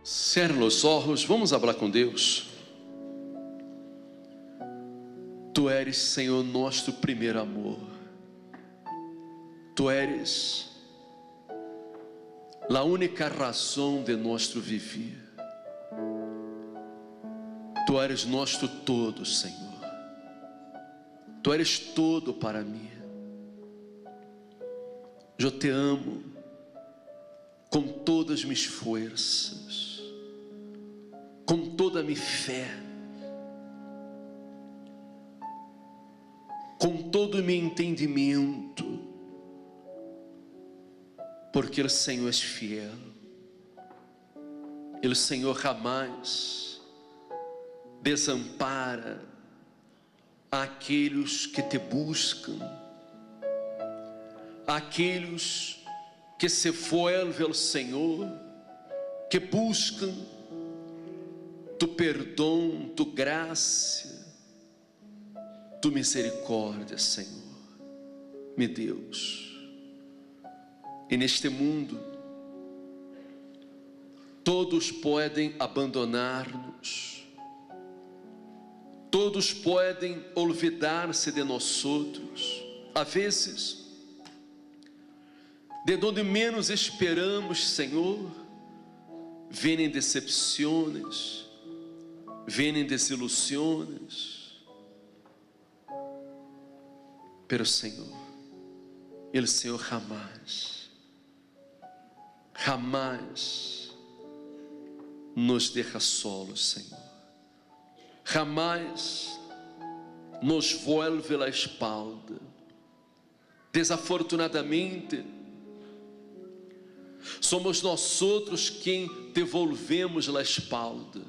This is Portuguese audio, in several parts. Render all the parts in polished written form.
Cerra os olhos, vamos falar com Deus. Tu eres, Senhor, nosso primeiro amor. Tu eres a única razão de nosso viver. Tu eres nosso todo, Senhor. Tu eres todo para mim. Eu te amo com todas minhas forças, com toda a minha fé, com todo o meu entendimento, porque o Senhor é fiel. O Senhor jamais desampara aqueles que te buscam, aqueles que se volvem ao Senhor, que buscam tu perdão, tu graça, tu misericórdia, Senhor, meu Deus. E neste mundo, todos podem abandonar-nos, todos podem olvidar-se de nós outros. Às vezes, de onde menos esperamos, Senhor, vêm decepções, vêm desilusões. Pero Senhor, o Senhor jamais nos deixa solos, Senhor. Jamais nos volve a espalda. Desafortunadamente, somos nós outros quem devolvemos a espalda.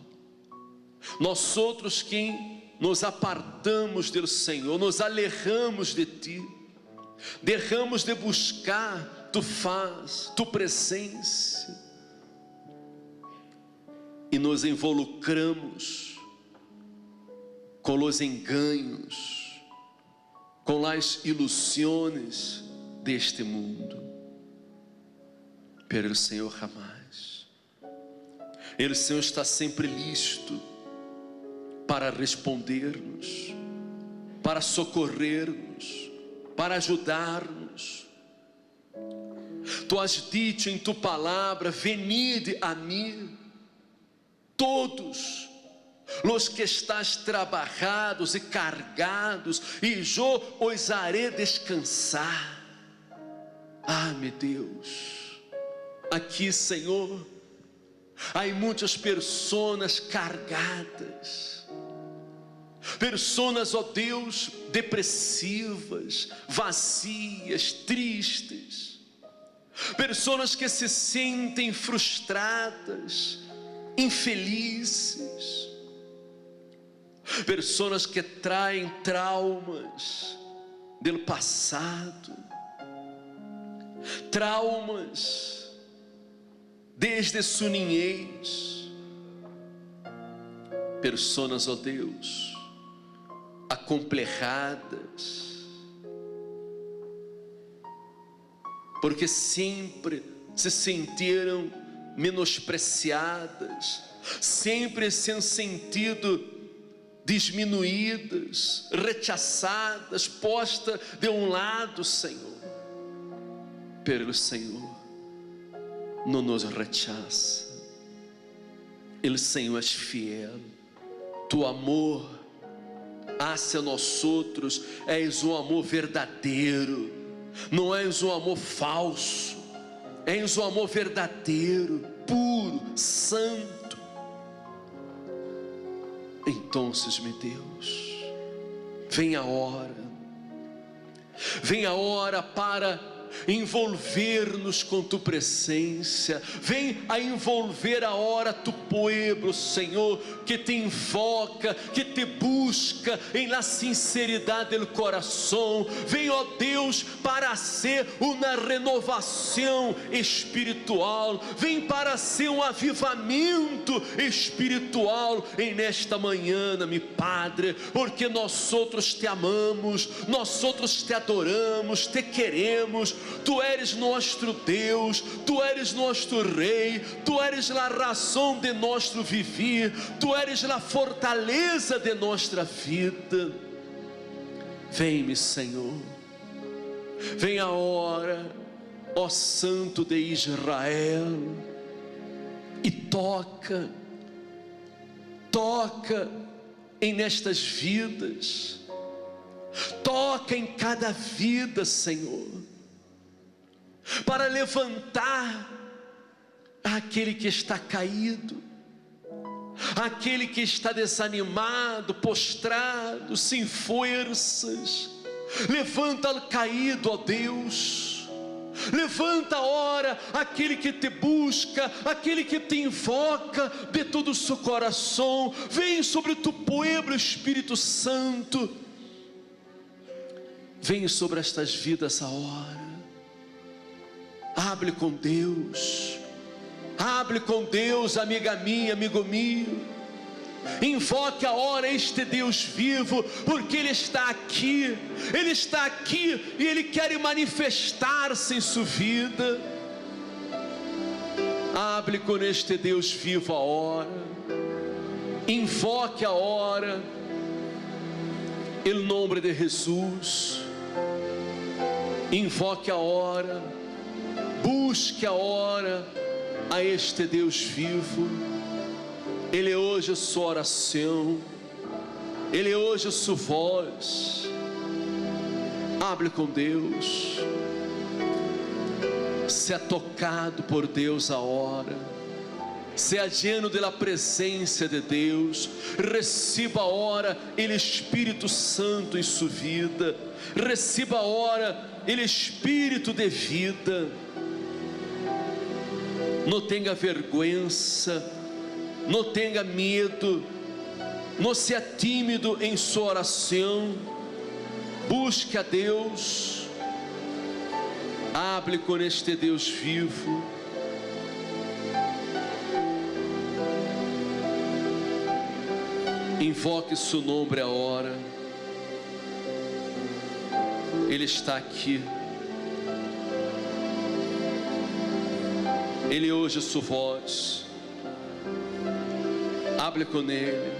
Nós outros quem nos apartamos do Senhor, nos alejamos de Ti, deixamos de buscar Tu faz, Tu presença, e nos involucramos com os enganos, com as ilusões deste mundo. Pero o Senhor jamais. O Senhor está sempre listo para responder-nos, para socorrer-nos, para ajudar-nos. Tu has dito em Tu palavra: venide a mim, todos os que estás trabalhados e cargados, e eu os harei descansar. Ah, meu Deus, aqui, Senhor, há muitas pessoas cargadas, pessoas, ó Deus, depressivas, vazias, tristes, pessoas que se sentem frustradas, infelizes, pessoas que traem traumas do passado, traumas desde sua niñez, pessoas, ó Deus, acomplejadas, porque sempre se sentiram menospreciadas, sempre se han sentido diminuídas, rechaçadas, posta de um lado, Senhor. Pero o Senhor não nos rechaça. O Senhor é fiel. Tu amor hacia nós outros és um amor verdadeiro, não és um amor falso, és um amor verdadeiro, puro, santo. Então, meu Deus, vem a hora para envolver-nos com Tu presença. Vem a envolver a hora Tu povo, Senhor, que te invoca, que te busca em la sinceridade do coração. Vem, ó Deus, para ser uma renovação espiritual. Vem para ser um avivamento espiritual em nesta manhã, meu Padre, porque nós outros te amamos, nós outros te adoramos, te queremos, Tu eres nosso Deus, Tu eres nosso Rei, Tu eres a razão de nosso viver, Tu eres a fortaleza de nossa vida. Vem-me, Senhor, vem a hora, ó Santo de Israel, e toca em nestas vidas, toca em cada vida, Senhor, para levantar aquele que está caído, aquele que está desanimado, prostrado, sem forças. Levanta o caído, ó Deus. Levanta, ora, aquele que te busca, aquele que te invoca de todo o seu coração. Vem sobre o teu povo, Espírito Santo. Vem sobre estas vidas a hora. Hable com Deus. Hable com Deus, amiga minha, amigo meu. Invoque a hora este Deus vivo, porque Ele está aqui e Ele quer manifestar-se em sua vida. Hable com este Deus vivo a hora, invoque a hora, em nome de Jesus. Invoque a hora, busque a hora a este Deus vivo. Ele hoje a sua oração, Ele hoje a sua voz. Hable com Deus. Seja tocado por Deus a hora, seja lleno da presença de Deus. Receba a hora Ele Espírito Santo em sua vida. Receba a hora Ele Espírito de vida. Não tenha vergonha, não tenha medo, não seja tímido em sua oração. Busque a Deus. Hable com este Deus vivo. Invoque seu nome a hora. Ele está aqui. Ele ouve a sua voz. Hable com Ele.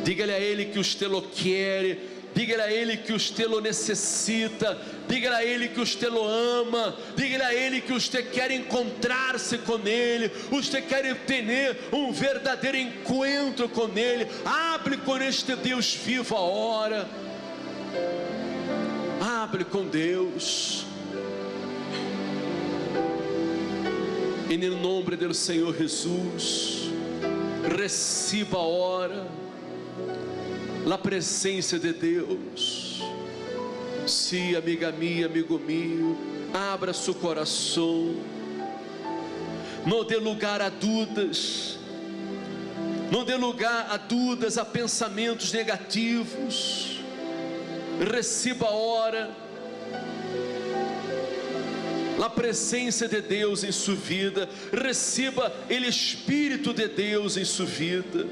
Diga-lhe a Ele que usted lo quer. Diga-lhe a Ele que usted lo necessita. Diga-lhe a Ele que usted lo ama. Diga-lhe a Ele que usted quer encontrar-se com Ele. Usted quer ter verdadeiro encontro com Ele. Hable com este Deus vivo a hora. Hable com Deus. E no nome do Senhor Jesus, receba a hora, a presença de Deus. Sim, amiga minha, amigo meu, abra seu coração. Não dê lugar a dúvidas. Não dê lugar a dúvidas, a pensamentos negativos. Receba a hora, a presença de Deus em sua vida. Receba Ele Espírito de Deus em sua vida.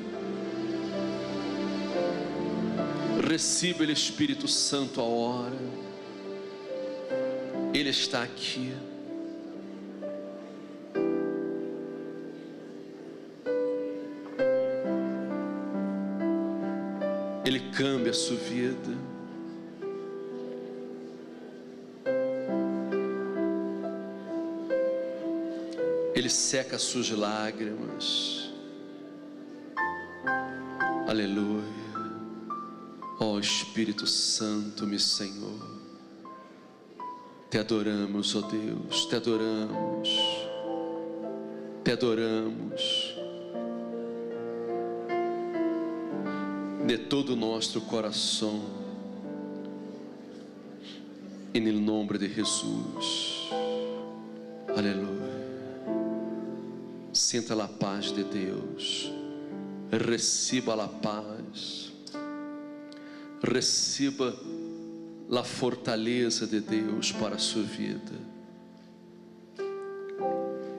Receba Ele Espírito Santo a hora. Ele está aqui. Ele cambia a sua vida. Ele seca as suas lágrimas. Aleluia. Ó Espírito Santo, meu Senhor, te adoramos, ó Deus, te adoramos, te adoramos de todo o nosso coração, e no nome de Jesus. Aleluia. Sinta a paz de Deus. Receba a paz. Receba a fortaleza de Deus para a sua vida.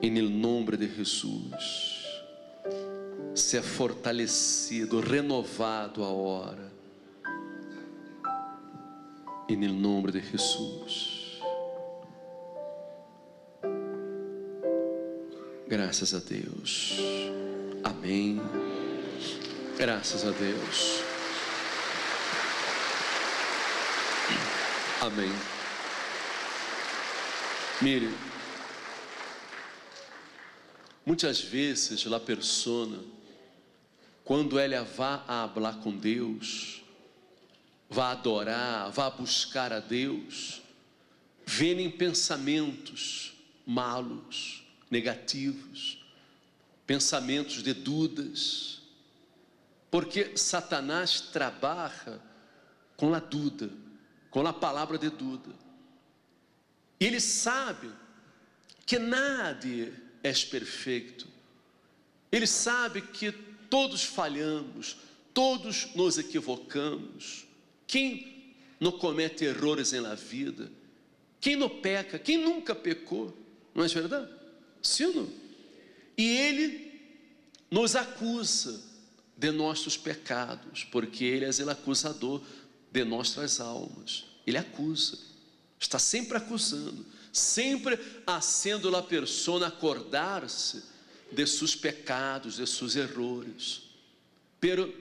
E no nome de Jesus, seja fortalecido, renovado a hora. E no nome de Jesus. Graças a Deus. Amém. Graças a Deus. Amém. Mire, muitas vezes a persona, quando ela vá a falar com Deus, vá adorar, vá buscar a Deus, vêm pensamentos malos, negativos, pensamentos de dúvidas, porque Satanás trabalha com a dúvida, com a palavra de dúvida. Ele sabe que nada é perfeito. Ele sabe que todos falhamos, todos nos equivocamos. Quem não comete erros na vida? Quem não peca? Quem nunca pecou? Não é verdade? Sim ou não? E ele nos acusa de nossos pecados, porque ele é o acusador de nossas almas. Ele acusa, está sempre acusando, sempre fazendo a pessoa acordar-se de seus pecados, de seus erros. Pero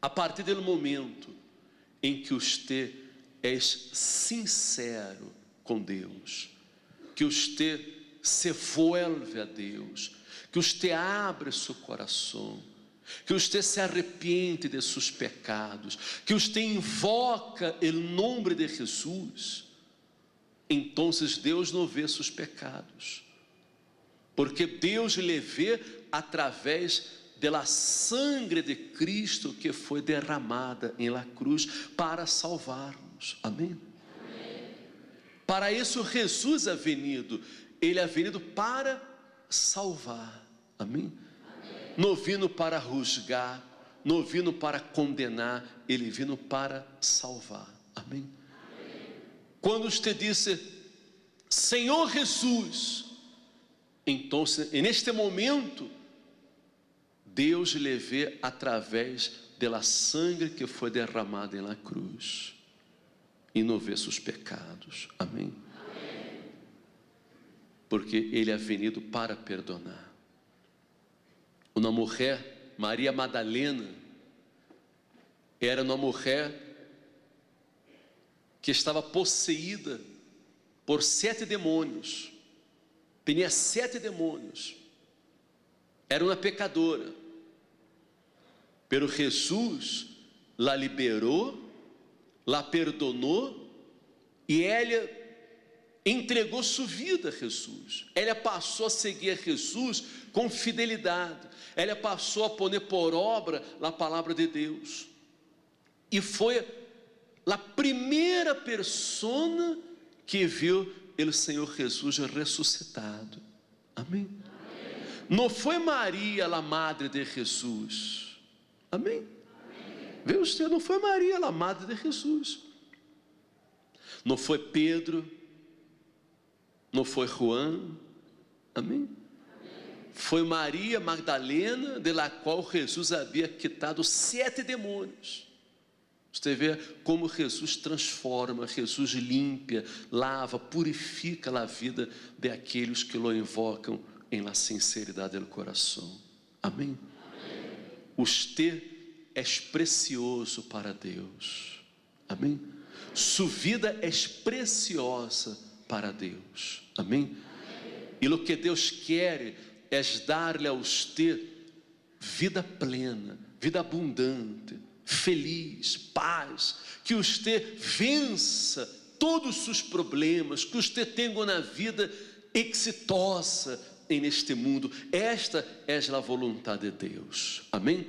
a partir do momento em que você é sincero com Deus, que você se volve a Deus, que você abre seu coração, que você se arrepende de seus pecados, que você invoca o nome de Jesus, então Deus não vê seus pecados, porque Deus lhe vê através da sangre de Cristo que foi derramada em la cruz para salvar-nos. Amém? Amém. Para isso Jesus é venido, ele é venido para salvar. Amém? Não vindo para julgar, não vindo para condenar, ele vindo para salvar. Amém? Amém. Quando você disse Senhor Jesus, então neste momento Deus lhe vê através da sangue que foi derramada na cruz e não vê seus pecados. Amém? Amém. Porque ele é venido para perdonar. Uma mulher, Maria Madalena, era uma mulher que estava possuída por 7 demônios. Tinha 7 demônios. Era uma pecadora. Pero Jesus la liberou, la perdonou e ela entregou sua vida a Jesus. Ela passou a seguir a Jesus com fidelidade. Ela passou a pôr por obra a palavra de Deus. E foi a primeira pessoa que viu o Senhor Jesus ressuscitado. Amém? Amém. Não foi Maria, a madre de Jesus. Amém? Amém. Viu você? Não foi Maria, a madre de Jesus. Não foi Pedro. Não foi Juan. Amém? Foi Maria Magdalena, de la qual Jesus havia quitado 7 demônios. Você vê como Jesus transforma, Jesus limpa, lava, purifica a vida de aqueles que o invocam em la sinceridade do coração. Amém? Amém. Você é precioso para Deus. Amém? Sua vida é preciosa para Deus. Amém? Amém. E o que Deus quer é dar-lhe a você vida plena, vida abundante, feliz, paz, que você vença todos os seus problemas, que você tenha uma vida exitosa neste mundo. Esta é a vontade de Deus. Amém?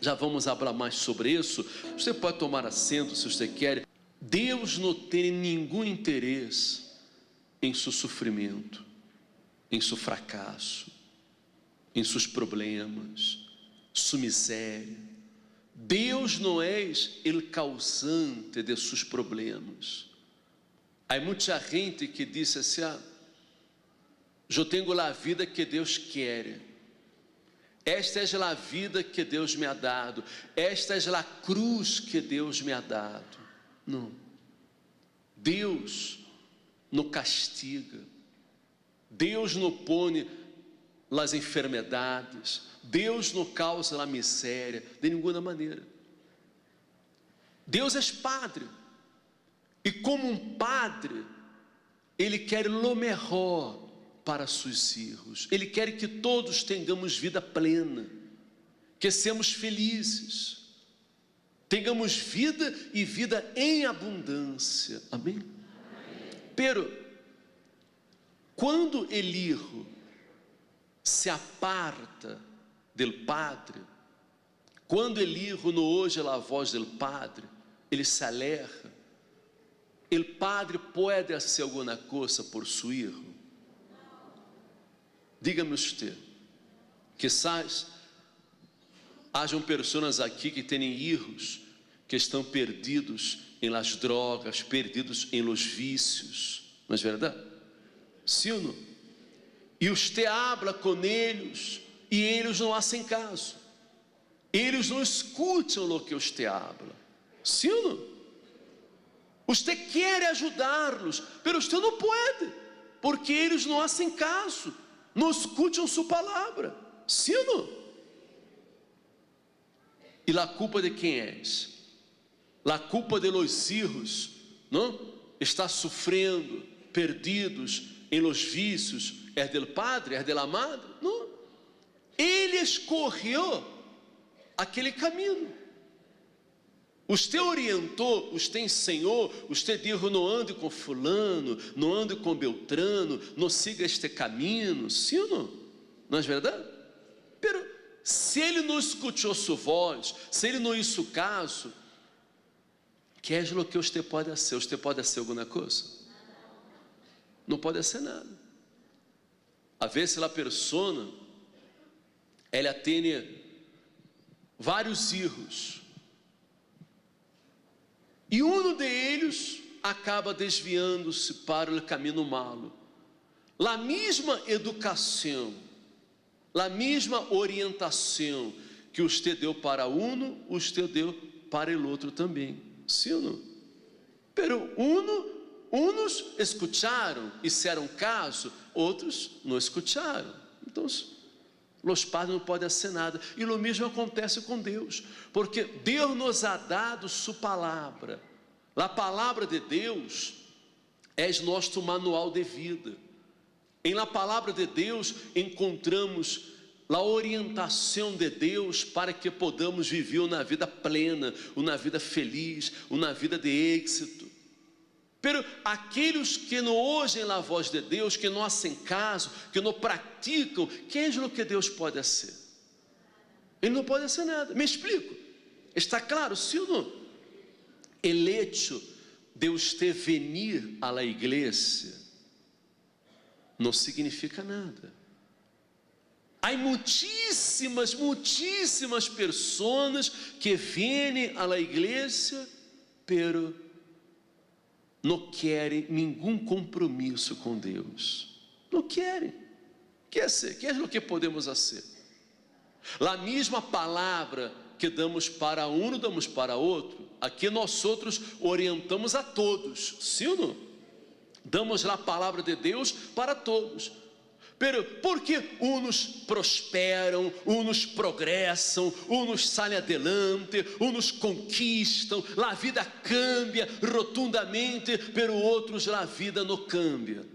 Já vamos falar mais sobre isso. Você pode tomar assento se você quer. Deus não tem nenhum interesse em seu sofrimento, em seu fracasso, em seus problemas, sua miséria. Deus não é o causante de seus problemas. Há muita gente que diz assim: eu tenho a vida que Deus quer, esta é a vida que Deus me ha dado, esta é a cruz que Deus me ha dado. Não, Deus não castiga, Deus não põe as enfermedades, Deus não causa a miséria, de nenhuma maneira. Deus é Padre, e como um Padre, Ele quer o melhor para seus filhos. Ele quer que todos tenhamos vida plena, que sejamos felizes, tenhamos vida e vida em abundância. Amém? Pero, quando Elihu se aparta do Padre, quando Elihu não ouve a voz do Padre, ele se aleja. O Padre pode fazer alguma coisa por seu filho? Diga-me você, quizás hajam pessoas aqui que têm filhos que estão perdidos em las drogas, perdidos em los vícios, não é verdade? Sim ou não? E você habla com eles e eles não fazem caso, eles não escutam o que você habla. Sim ou não? Você quer ajudá-los, mas você não pode, porque eles não fazem caso, não escutam sua palavra. Sim ou não? E a culpa de quem é? A culpa de los hijos, não? Está sofrendo, perdidos em los vícios, é del padre, é de la madre? Não. Ele escorreu aquele caminho. Você orientou, você ensinou, você disse: não ande com fulano, não ande com Beltrano, não siga este caminho. Sim ou não? Não é verdade? Pero se ele não escutou sua voz, se ele não hizo caso, que é o que você pode fazer? Você pode fazer alguma coisa? Não pode fazer nada. A vezes a pessoa, ela tem vários filhos, e um deles acaba desviando-se para o caminho malo. A mesma educação, a mesma orientação que você deu para um, você deu para o outro também. Sim ou não? Pero uns escutaram e fizeram caso, outros não escutaram. Então, os padres não podem fazer nada. E o mesmo acontece com Deus, porque Deus nos ha dado sua palavra. A palavra de Deus é nosso manual de vida. Em la palavra de Deus encontramos a orientação de Deus para que podamos viver uma vida plena, uma vida feliz, uma vida de êxito. Pero aqueles que não ouvem a voz de Deus, que não fazem caso, que não praticam, que é o que Deus pode fazer? Ele não pode fazer nada. Me explico? Está claro, sim ou não? El hecho de você venir à la igreja não significa nada. Há muitíssimas pessoas que vêm à la igreja, pero não querem nenhum compromisso com Deus. Não querem. Que é o que podemos fazer? A mesma palavra que damos para um, damos para outro. Aqui nós outros orientamos a todos, sim ou não? Damos a palavra de Deus para todos. Pero porque uns prosperam, uns progressam, uns saem adelante, uns conquistam, a vida cambia rotundamente, pero outros a vida não cambia,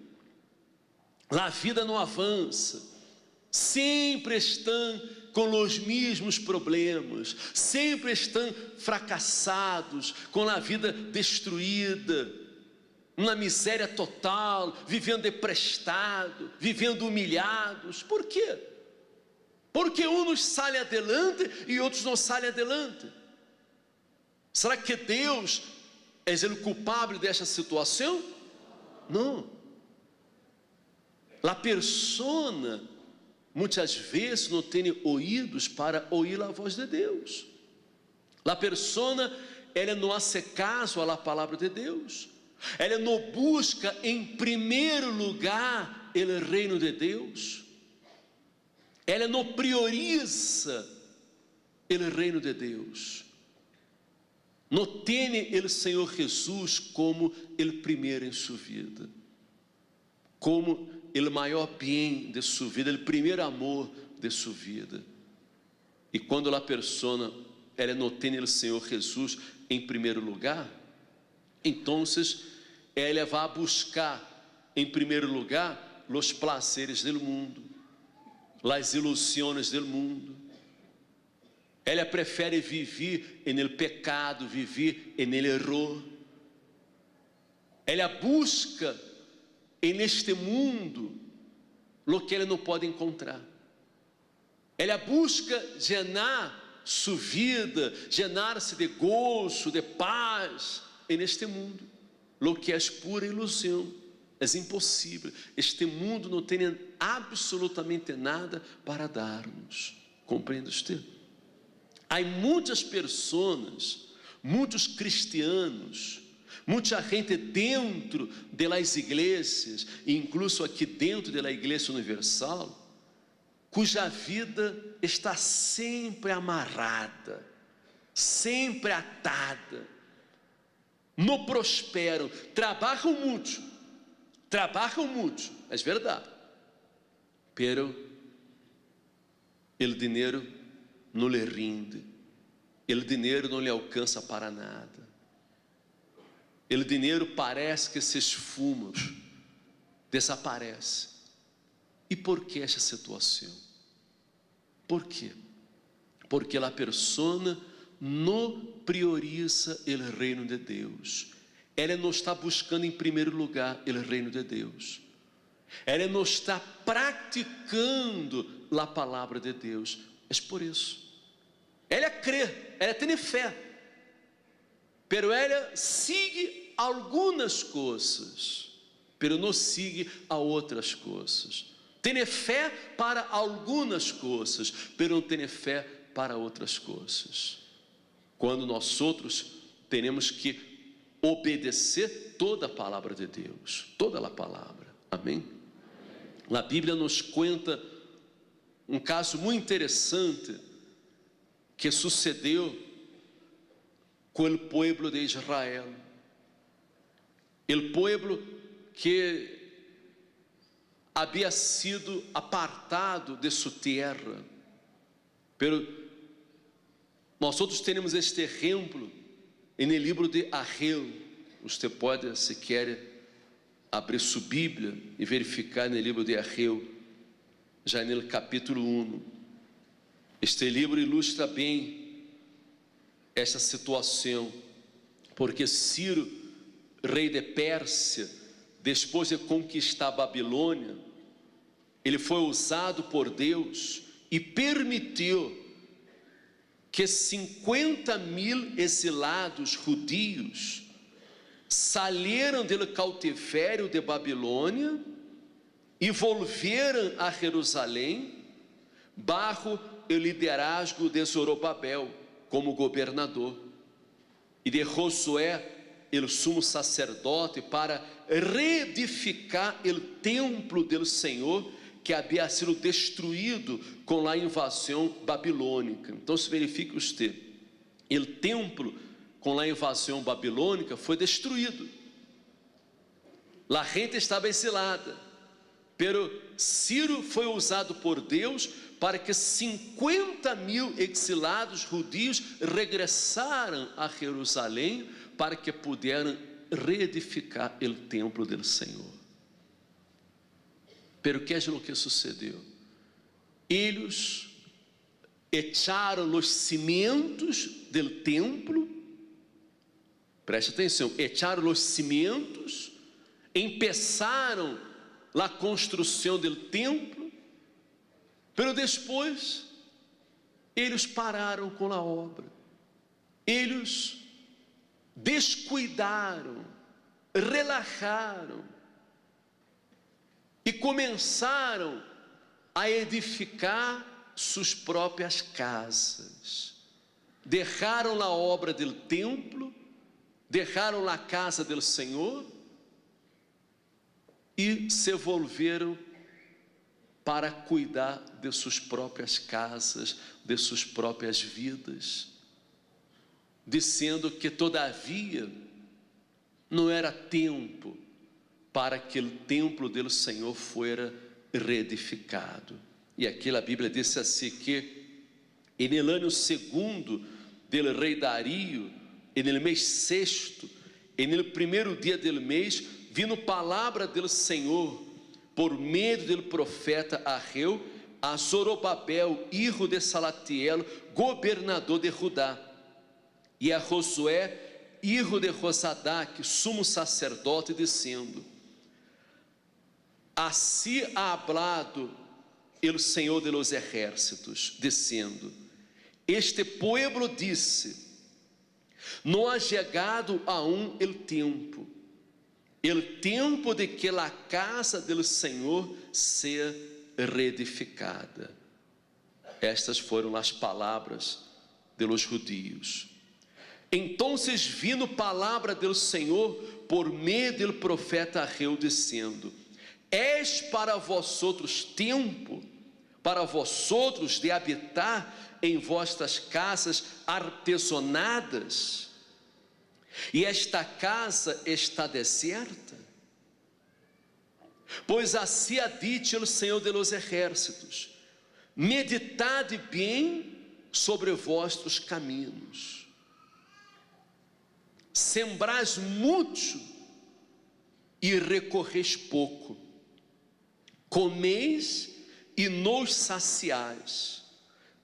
a vida não avança, sempre estão com os mesmos problemas, sempre estão fracassados, com a vida destruída, uma miséria total, vivendo emprestado, vivendo humilhados. Por quê? Porque uns saem adelante e outros não saem adelante. Será que Deus é o culpável desta situação? Não. A pessoa muitas vezes não tem ouvidos para ouvir a voz de Deus. A pessoa, ela não hace caso à palavra de Deus. Ela não busca em primeiro lugar o reino de Deus. Ela não prioriza o reino de Deus. Não tem o Senhor Jesus como o primeiro em sua vida, como o maior bem de sua vida, o primeiro amor de sua vida. E quando a pessoa ela não tem o Senhor Jesus em primeiro lugar, então ela vai buscar em primeiro lugar os prazeres do mundo, as ilusões do mundo. Ela prefere viver no pecado, viver no erro. Ela busca neste mundo o que ela não pode encontrar. Ela busca llenar sua vida, llenar-se de gozo, de paz neste mundo, o que é pura ilusão, é impossível. Este mundo não tem absolutamente nada para dar-nos. Compreende você? Há muitas pessoas, muitos cristianos, muita gente dentro das igrejas, incluso aqui dentro da Igreja Universal, cuja vida está sempre amarrada, sempre atada, não prosperam, trabalham muito, é verdade, pero o dinheiro não lhe rinde, o dinheiro não lhe alcança para nada, o dinheiro parece que se esfuma, desaparece. E por que essa situação? Por quê? Porque a pessoa não prioriza o reino de Deus. Ela não está buscando em primeiro lugar o reino de Deus. Ela não está praticando a palavra de Deus. É por isso. Ela crê, ela tem fé, pero ela sigue algumas coisas, pero não sigue a outras coisas. Tem fé para algumas coisas, pero não tem fé para outras coisas. Quando nós outros temos que obedecer toda a palavra de Deus, toda a palavra. Amém? A Bíblia nos conta um caso muito interessante que sucedeu com o povo de Israel. O povo que havia sido apartado de sua terra. Pero nós outros temos este exemplo no livro de Ageu. Você pode, se quer, abrir sua Bíblia e verificar no livro de Ageu, já no capítulo 1. Este livro ilustra bem essa situação, porque Ciro, rei de Pérsia, depois de conquistar a Babilônia, ele foi usado por Deus e permitiu que 50.000 exilados judios saíram do cautivério de Babilônia e volveram a Jerusalém, bajo o liderazgo de Zorobabel como governador, e de Josué, o sumo sacerdote, para reedificar o templo do Senhor, que havia sido destruído com a invasão babilônica. Então se verifique você, o templo com a invasão babilônica foi destruído, a gente estava exilada, pero Ciro foi usado por Deus para que 50.000 exilados judios regressaram a Jerusalém, para que pudieran reedificar o templo do Senhor. Pero que é o que sucedeu? Eles echaram os cimientos do templo, preste atenção, echaram os cimientos, empezaram a construção do templo, pero depois eles pararam com a obra, eles descuidaram, relaxaram e começaram a edificar suas próprias casas. Deixaram a obra do templo, deixaram a casa do Senhor e se volveram para cuidar de suas próprias casas, de suas próprias vidas, dizendo que todavia não era tempo para que o templo do Senhor fuera reedificado. E aqui a Bíblia diz assim que em el ano segundo del rei Dario, en el mês sexto, en el primeiro dia del mês, vino palavra do Senhor por meio do profeta Ageu a Zorobabel, hijo de Salatiel, governador de Judá, e a Josué, hijo de Josadac, sumo sacerdote, dizendo: assim ha hablado el Senhor de los ejércitos, dizendo: este pueblo disse, não ha chegado aún el tempo de que a casa do Senhor seja reedificada. Estas foram as palavras de los judíos. Então vino palavra do Senhor por meio do profeta Ageu, dizendo: és para vosotros tempo, para vosotros de habitar em vossas casas artesonadas, e esta casa está deserta? Pois assim ha dito o Senhor de los exércitos: meditade bem sobre vossos caminhos, sembrais muito e recorreis pouco, comeis e nos saciais,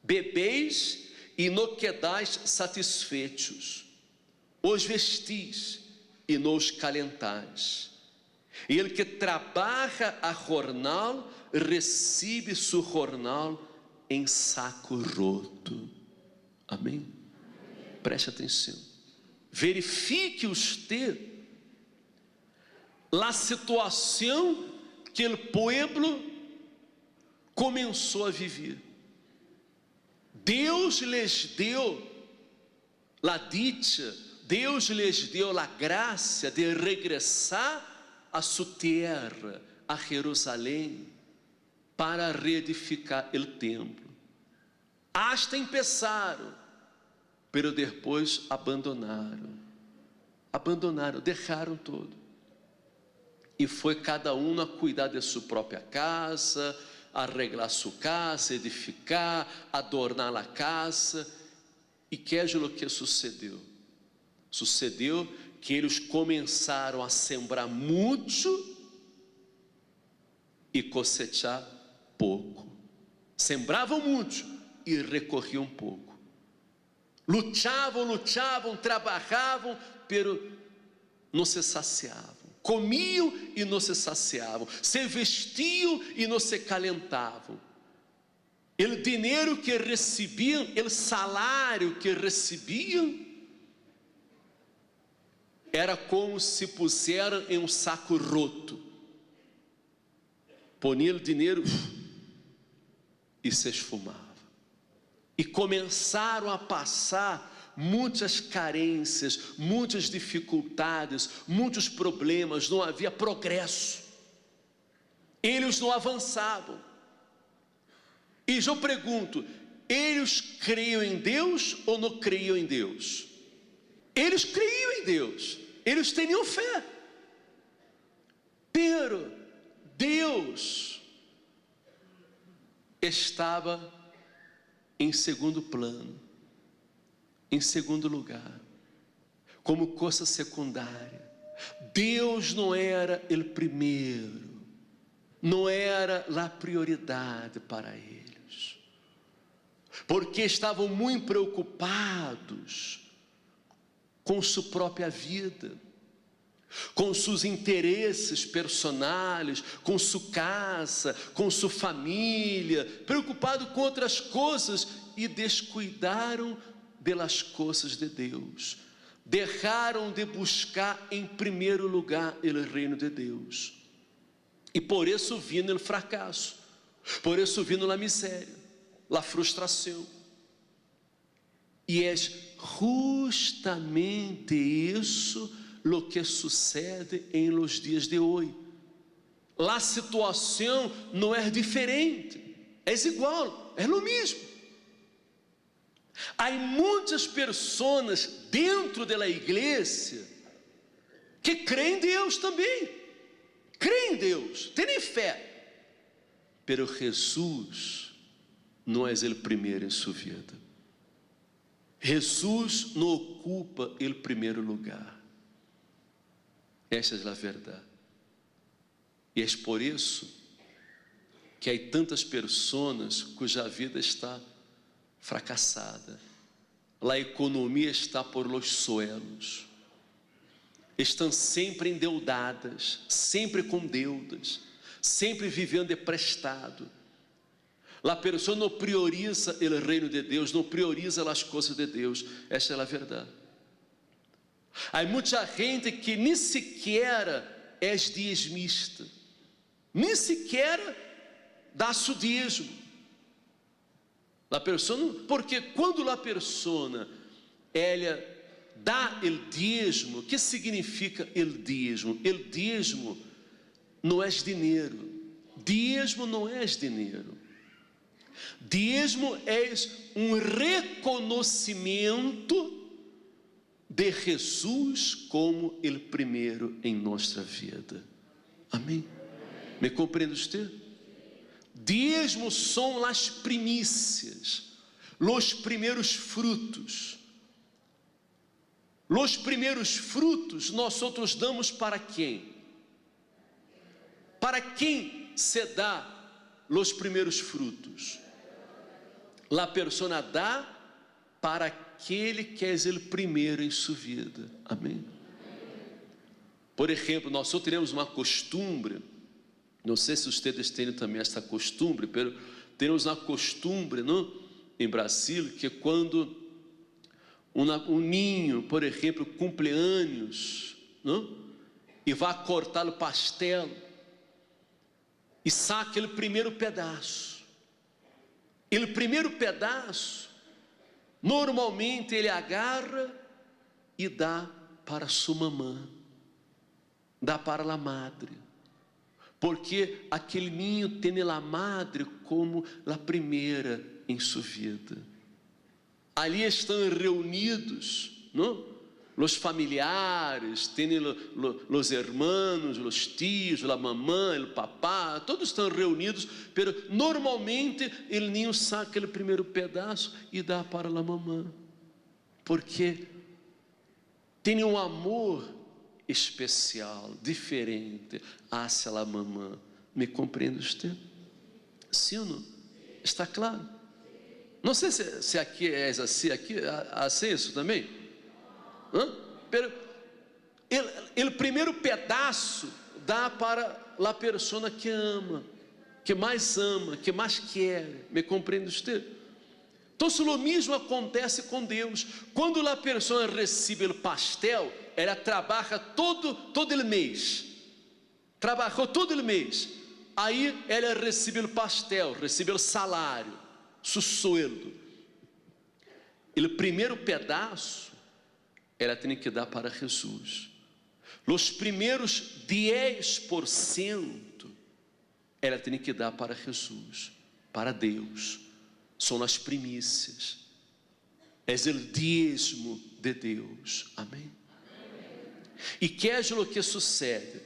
bebeis e não quedais satisfeitos, os vestis e nos calentais. E ele que trabalha a jornal, recebe seu jornal em saco roto. Amém? Preste atenção. Verifique usted a situação que o povo começou a viver. Deus lhes deu a dicha, Deus lhes deu a graça de regressar a sua terra, a Jerusalém, para reedificar o templo. Hasta empezaram, pero depois abandonaram, deixaram tudo, e foi cada um a cuidar de sua própria casa, arreglar sua casa, edificar, adornar a casa. E que é o que sucedeu? Sucedeu que eles começaram a sembrar muito e cosechar pouco. Sembravam muito e recorriam pouco. Lutavam, trabalhavam, pero não se saciavam. Comiam e não se saciavam, se vestiam e não se calentavam. O dinheiro que recebiam, o salário que recebiam, era como se puseram em um saco roto. Poniam o dinheiro e se esfumava. E começaram a passar muitas carências, muitas dificuldades, muitos problemas, não havia progresso, eles não avançavam. E eu pergunto, eles criam em Deus ou não criam em Deus? Eles criam em Deus, eles tinham fé, pero Deus estava em segundo plano, em segundo lugar, como coisa secundária. Deus não era o primeiro, não era a prioridade para eles, porque estavam muito preocupados com sua própria vida, com seus interesses personais, com sua casa, com sua família, preocupados com outras coisas, e descuidaram das coisas de Deus, deixaram de buscar em primeiro lugar o reino de Deus, e por isso vino o fracasso, por isso vino a miséria, a frustração. E é justamente isso o que sucede em los dias de hoje. A situação não é diferente, é igual, é o mesmo. Há muitas pessoas dentro da igreja que creem em Deus também, crê em Deus, tem fé, pero Jesus não é o primeiro em sua vida. Jesus não ocupa o primeiro lugar. Essa é a verdade. E é por isso que há tantas pessoas cuja vida está fracassada. A economia está por los suelos. Estão sempre endeudadas, sempre com deudas, sempre vivendo emprestado. A pessoa não prioriza o reino de Deus, não prioriza as coisas de Deus. Essa é a verdade. Há muita gente que nem sequer é dízimista, nem sequer dá seu dízimo. Porque quando a pessoa ela dá o dízimo, o que significa o dízimo? O dízimo não é dinheiro. Dízimo não é dinheiro. Dízimo é reconhecimento de Jesus como o primeiro em nossa vida. Amém? Me compreende você? Dízimo são as primícias, os primeiros frutos. Os primeiros frutos nós outros damos para quem? Para quem se dá os primeiros frutos? A pessoa dá para aquele que é o primeiro em sua vida. Amém? Por exemplo, nós só temos uma costumbre, não sei se vocês têm também essa costumbre, mas temos uma costumbre, não? Em Brasil, que quando um ninho, por exemplo, cumpre anos, não? E vai cortar o pastel, e saca aquele primeiro pedaço. O primeiro pedaço, normalmente ele agarra e dá para sua mamã, dá para a madre, porque aquele ninho tem a madre como a primeira em sua vida. Ali estão reunidos, não? Os familiares, tem os irmãos, os tios, a mamãe, o papá, todos estão reunidos, pero normalmente o ninho saca aquele primeiro pedaço e dá para a mamãe, porque tem um amor especial, diferente hacia a mamãe. Me compreende você? Sim ou não? Está claro? Não sei se aqui é assim, aqui assim isso também. O primeiro pedaço dá para a pessoa que ama, que mais quer. Me compreende você? Então, o mesmo acontece com Deus. Quando a pessoa recebe o pastel, ela trabalha todo o mês. Trabalhou todo o mês. Aí ela recebe o pastel, recebe o salário, seu sueldo. O primeiro pedaço ela tem que dar para Jesus. Os primeiros 10% ela tem que dar para Jesus, para Deus. São as primícias. É o dízimo de Deus. Amém? E que é o que sucede?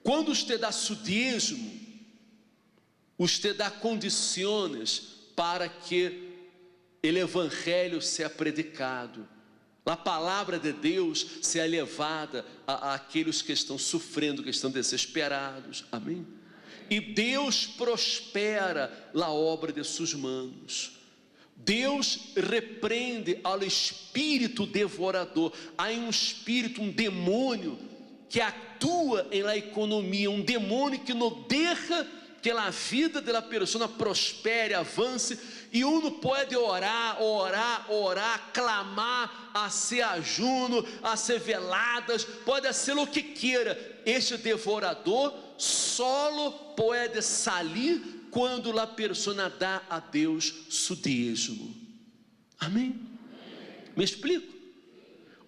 Quando você dá seu dízimo, você dá condições para que o evangelho seja predicado, a palavra de Deus seja levada àqueles que estão sofrendo, que estão desesperados. Amém? E Deus prospera a obra de suas mãos. Deus repreende ao espírito devorador. Há um espírito, um demônio que atua na economia, um demônio que não deixa que a vida da pessoa prospere, avance. E uno pode orar, clamar, a ser ajuno, a ser veladas, pode ser o que queira. Este devorador solo pode sair quando a pessoa dá a Deus seu dízimo. Amém? Me explico?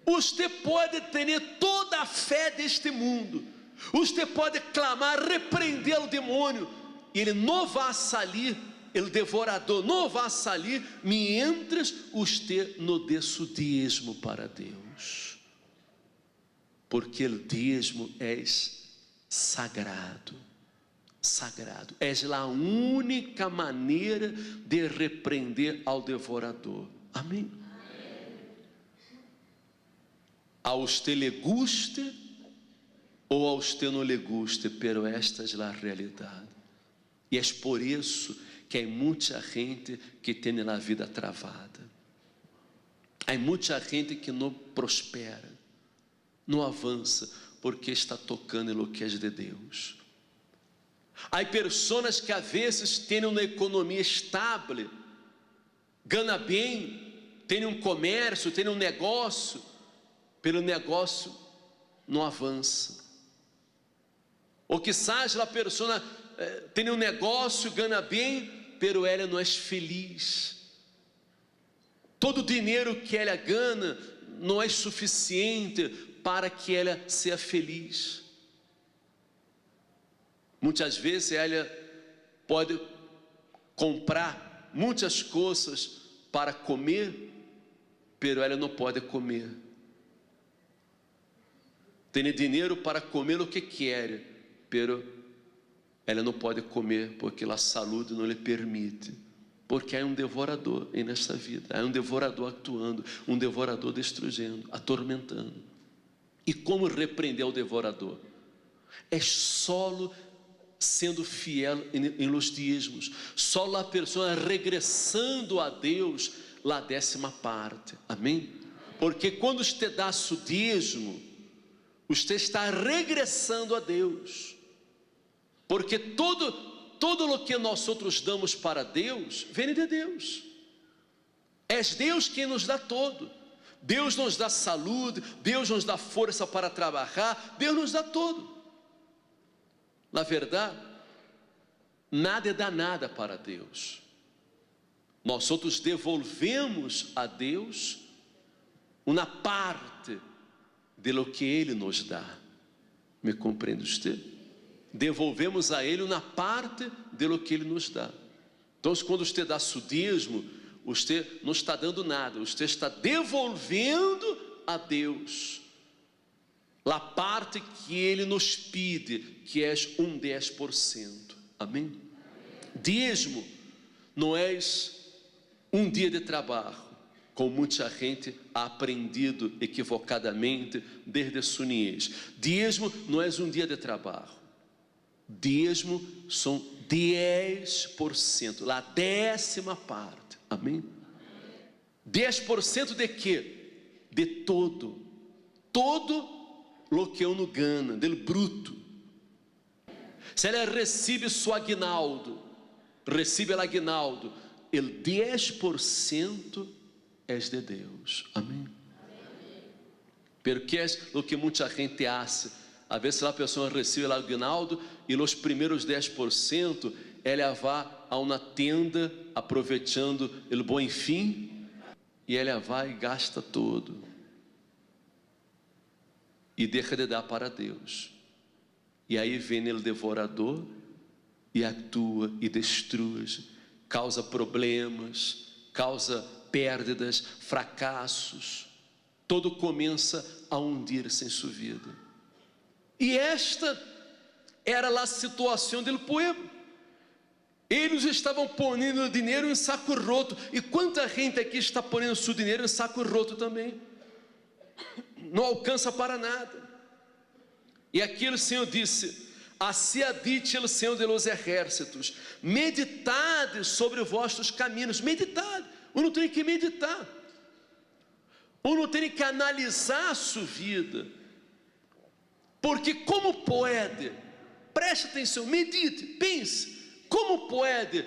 Você pode ter toda a fé deste mundo, você pode clamar, repreender o demônio, ele não vai sair. O devorador não vai sair mientras você não dê seu dízimo para Deus, porque o dízimo é sagrado. Sagrado. És a única maneira de repreender ao devorador. Amém? A usted le guste ou a usted no le guste, pero esta es la realidade. E é por isso que há muita gente que tem a vida travada. Há muita gente que não prospera, não avança, porque está tocando em lo que é de Deus. Há pessoas que às vezes têm uma economia estável, ganham bem, têm um comércio, têm um negócio, pelo negócio não avança. Ou quizás a pessoa tem um negócio, ganha bem, pero ela não é feliz. Todo o dinheiro que ela ganha não é suficiente para que ela seja feliz. Muitas vezes ela pode comprar muitas coisas para comer, pero ela não pode comer. Tem dinheiro para comer o que quer, pero ela não pode comer porque a saúde não lhe permite. Porque há um devorador nesta vida, há um devorador actuando, um devorador destruindo, atormentando. E como repreender o devorador? É solo sendo fiel em los dízimos, só a pessoa regressando a Deus lá 10ª parte, amém? Porque quando você dá seu dízimo, você está regressando a Deus, porque todo o que nós outros damos para Deus, vem de Deus. É Deus quem nos dá todo. Deus nos dá saúde, Deus nos dá força para trabalhar, Deus nos dá todo. Na verdade, nada dá nada para Deus. Nós outros devolvemos a Deus uma parte de lo que Ele nos dá. Me compreende você? Devolvemos a Ele uma parte de lo que Ele nos dá. Então, quando você dá seu dízimo, você não está dando nada, você está devolvendo a Deus a parte que Ele nos pede, que é 10%. Amém? Dízimo não é um dia de trabalho, como muita gente ha aprendido equivocadamente desde sua niñez. Dízimo não é um dia de trabalho. Dízimo são 10%, a 10ª parte. Amém? 10% de quê? De todo lo que uno gana, del bruto. Se ela recebe seu aguinaldo, recebe o aguinaldo, o 10% é de Deus. Amém? Porque é o que muita gente hace. A vezes a pessoa recebe o aguinaldo e os primeiros 10% ela vai a uma tenda aproveitando o bom fim e ela vai e gasta todo e deixa de dar para Deus. E aí vem o devorador e atua e destrui, causa problemas, causa perdas, fracassos. Todo começa a hundir-se em sua vida. E esta era a situação do povo. Eles estavam ponendo dinheiro em saco roto. E quanta gente aqui está ponendo seu dinheiro em saco roto também? Não alcança para nada. E aqui o Senhor disse: assim ha dicho o Senhor de los exércitos, meditade sobre os vossos caminhos. Meditade. Uno tem que meditar. Uno tem que analisar a sua vida. Porque como pode, preste atenção, medite, pense, como pode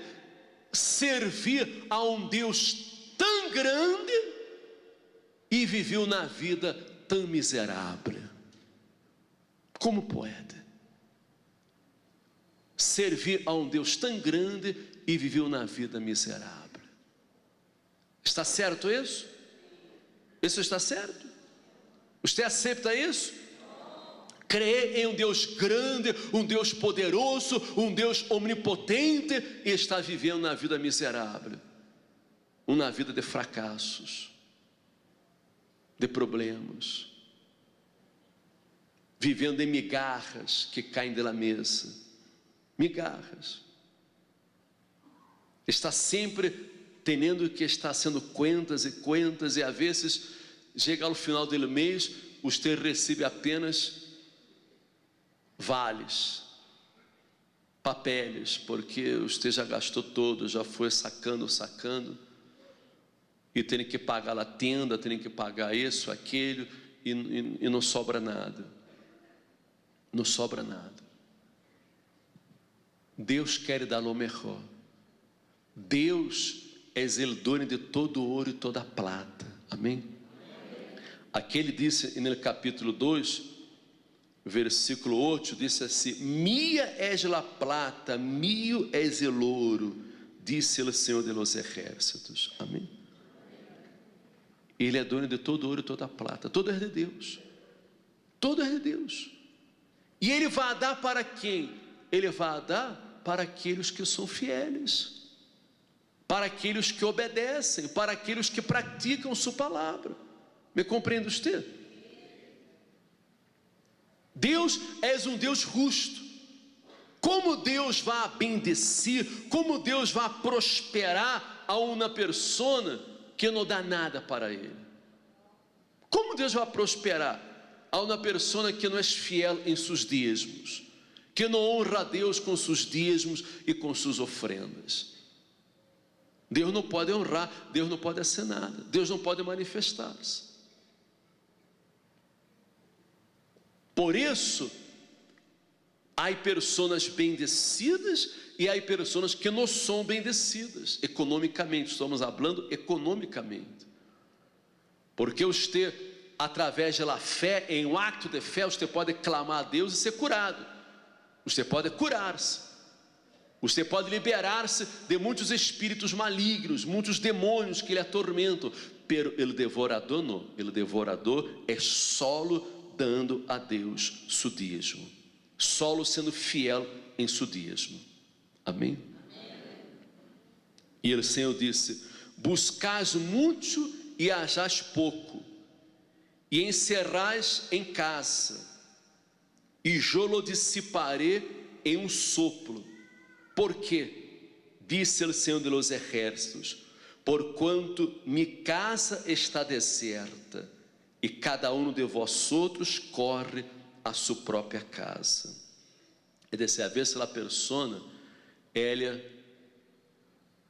servir a um Deus tão grande e viveu na vida tão miserável? Como pode servir a um Deus tão grande e viveu na vida miserável? Está certo isso? Isso está certo? Você aceita isso? Crê em um Deus grande, um Deus poderoso, um Deus omnipotente, e está vivendo na vida miserável, uma vida de fracassos, de problemas. vivendo em migarras que caem da mesa, migarras. Está sempre tendo que estar sendo contas, e às vezes chega ao final do mês, você recebe apenas vales, papéis, porque você já gastou todo, já foi sacando, e tem que pagar a tenda, tem que pagar isso, aquilo, e não sobra nada, não sobra nada. Deus quer dar o melhor. Deus é el dono de todo ouro e toda plata, amém? Aqui ele disse no capítulo 2, versículo 8, disse assim: mia es la plata, mio es el ouro, disse o Senhor de los ejércitos, amém? Ele é dono de todo ouro e toda plata, tudo é de Deus, tudo é de Deus. E Ele vai dar para quem? Ele vai dar para aqueles que são fiéis, para aqueles que obedecem, para aqueles que praticam sua palavra. Me compreende você? Deus é um Deus justo. Como Deus vai bendecir, como Deus vai prosperar a uma pessoa que não dá nada para Ele? Como Deus vai prosperar a uma pessoa que não é fiel em seus dízimos, que não honra a Deus com seus dízimos e com suas ofrendas? Deus não pode honrar, Deus não pode ser nada, Deus não pode manifestar-se. Por isso, há pessoas bendecidas e há pessoas que não são bendecidas economicamente. Estamos falando economicamente, porque você, através da fé, em um acto de fé, você pode clamar a Deus e ser curado, você pode curar-se, você pode liberar-se de muitos espíritos malignos, muitos demônios que lhe atormentam. Pero o devorador não, o devorador é solo dando a Deus seu dízimo, solo sendo fiel em seu dízimo, amém? E o Senhor disse: buscais muito e achais pouco, e encerrais em casa, e eu lo dissiparei em um sopro. Porque, disse o Senhor de los ejércitos, porquanto minha casa está deserta, e cada um de vós outros corre a sua própria casa. É dizer, a vezes a pessoa, ela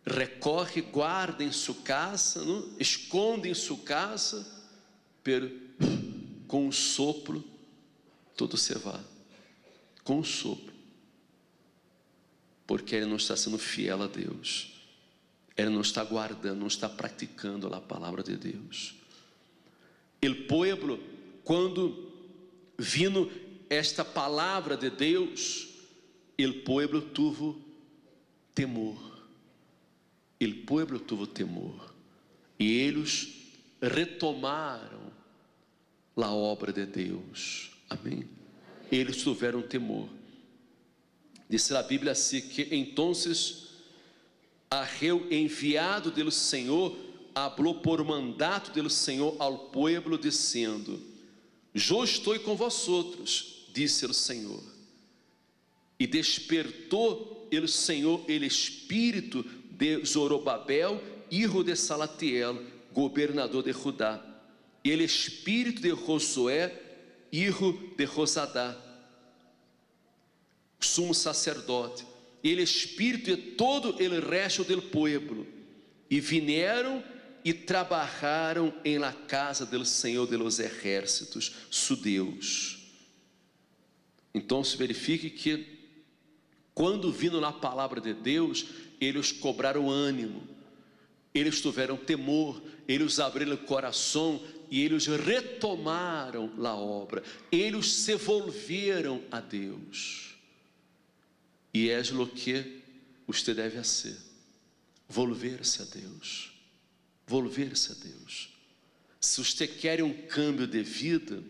recorre, guarda em sua casa, não? Esconde em sua casa, pero com um sopro tudo se vai, com um sopro, porque ele não está sendo fiel a Deus, ele não está guardando, não está praticando a palavra de Deus. O povo, quando vindo esta palavra de Deus, o povo teve temor, o povo teve temor, e eles retomaram a obra de Deus, amém? Eles tiveram temor. Diz a Bíblia assim, que entonces Arreu, enviado do Senhor, falou por mandato do Senhor ao povo, dizendo: eu estou com vós outros, disse o Senhor. E despertou o Senhor o espírito de Zorobabel, hijo de Salatiel, governador de Judá, e o espírito de Josué, hijo de Josadá, sumo sacerdote, e o espírito de todo o resto do povo, e vieram e trabalharam em la casa do Senhor de los ejércitos, su Deus. Então se verifique que, quando vindo na palavra de Deus, eles cobraram ânimo, eles tiveram temor, eles abriram o coração e eles retomaram a obra, eles se volveram a Deus. E é o que você deve ser: volver-se a Deus, volver-se a Deus. Se você quer um câmbio de vida,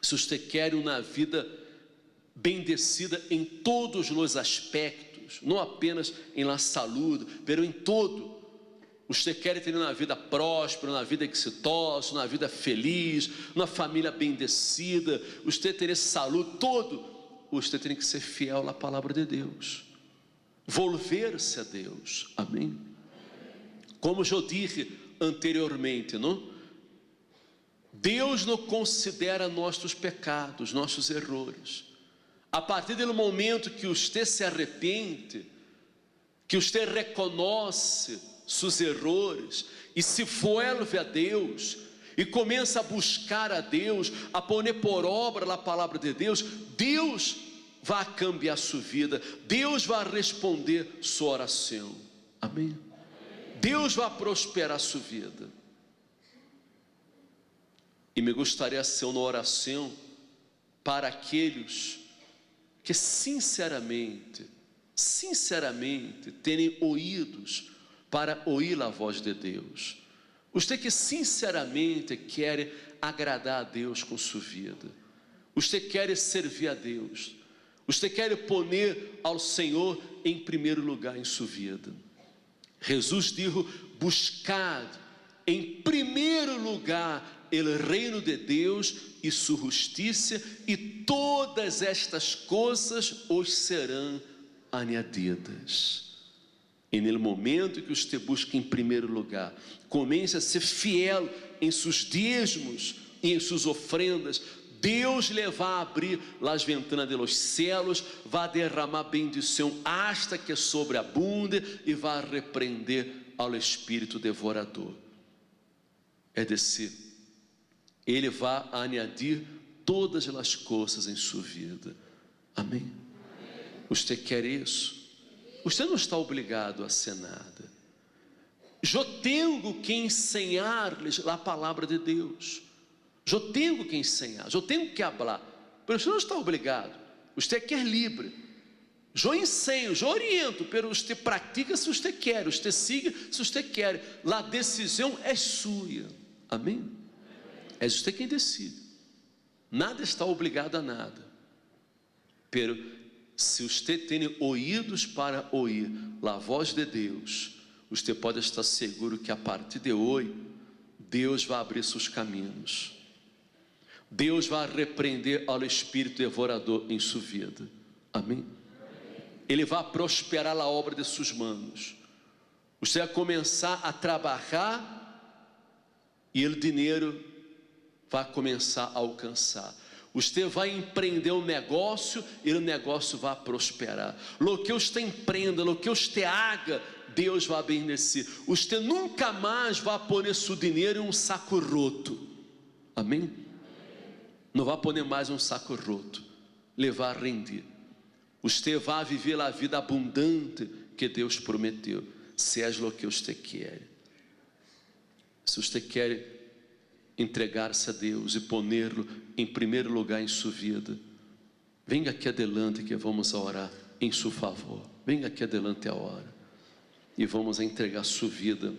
se você quer uma vida bendecida em todos os aspectos, não apenas em la saúde, mas em todo, Você quer ter uma vida próspera, uma vida exitosa, uma vida feliz, uma família bendecida, você ter saúde, todo, você tem que ser fiel à palavra de Deus, volver-se a Deus, amém? Como eu disse anteriormente, não? Deus não considera nossos pecados, nossos erros. A partir do momento que você se arrepende, que você reconhece seus erros e se volve a Deus e começa a buscar a Deus, a pôr por obra a palavra de Deus, Deus vai cambiar sua vida, Deus vai responder sua oração, amém? Deus vai prosperar sua vida. E me gostaria de ser uma oração para aqueles que sinceramente têm ouvidos para ouvir a voz de Deus. Você que sinceramente quer agradar a Deus com sua vida, você quer servir a Deus, você quer pôr ao Senhor em primeiro lugar em sua vida. Jesus disse: buscad em primeiro lugar o reino de Deus e sua justiça, e todas estas coisas os serão añadidas. E no momento que você busca em primeiro lugar, comece a ser fiel em seus dízimos e em suas ofrendas, Deus lhe vai abrir as ventanas dos céus, vai derramar bendição hasta que sobreabunde e vai repreender ao espírito devorador. É decir, Ele vai añadir todas as coisas em sua vida, amém? Você quer isso? Você não está obrigado a ser nada. Eu tenho que ensinar-lhes a palavra de Deus. Eu tenho que ensinar, eu tenho que falar. Mas você não está obrigado. Você quer livre. Eu ensino, eu oriento, mas você pratica se você quer, você siga se você quer. A decisão é sua. Amém? É você quem decide. Nada está obrigado a nada. Pero se você tem ouvidos para ouvir a voz de Deus, você pode estar seguro que a partir de hoje, Deus vai abrir seus caminhos. Deus vai repreender ao espírito devorador em sua vida. Amém? Ele vai prosperar a obra de suas mãos. Você vai começar a trabalhar e o dinheiro vai começar a alcançar. Você vai empreender um negócio e o negócio vai prosperar. Lo que você empreenda, lo que você haga, Deus vai abençoar. Você nunca mais vai pôr seu dinheiro em um saco roto. Amém? Não vai pôr mais um saco roto. Levar a render. Você vai viver a vida abundante que Deus prometeu. Seja o que você quer. Se você quer entregar-se a Deus e pô-lo em primeiro lugar em sua vida, venha aqui adelante que vamos orar em seu favor. Venha aqui adelante a hora e vamos entregar sua vida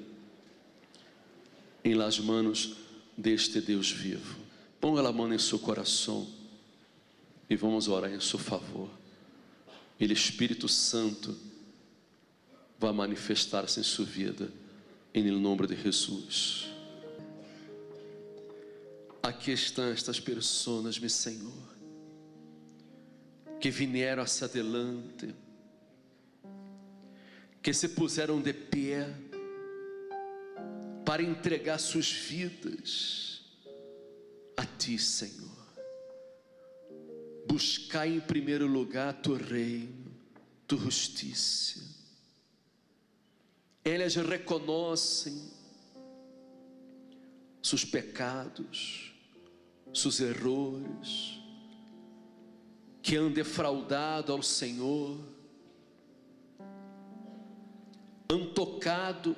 em las manos deste Deus vivo. Ponga a mão em seu coração e vamos orar em seu favor. Ele, Espírito Santo, vai manifestar-se em sua vida em nome de Jesus. Aqui estão estas pessoas, meu Senhor, que vieram hacia adelante, que se puseram de pé para entregar suas vidas a Ti, Senhor. Buscar em primeiro lugar Tu reino, Tu justiça. Elas reconhecem seus pecados, seus erros, que han defraudado ao Senhor, han tocado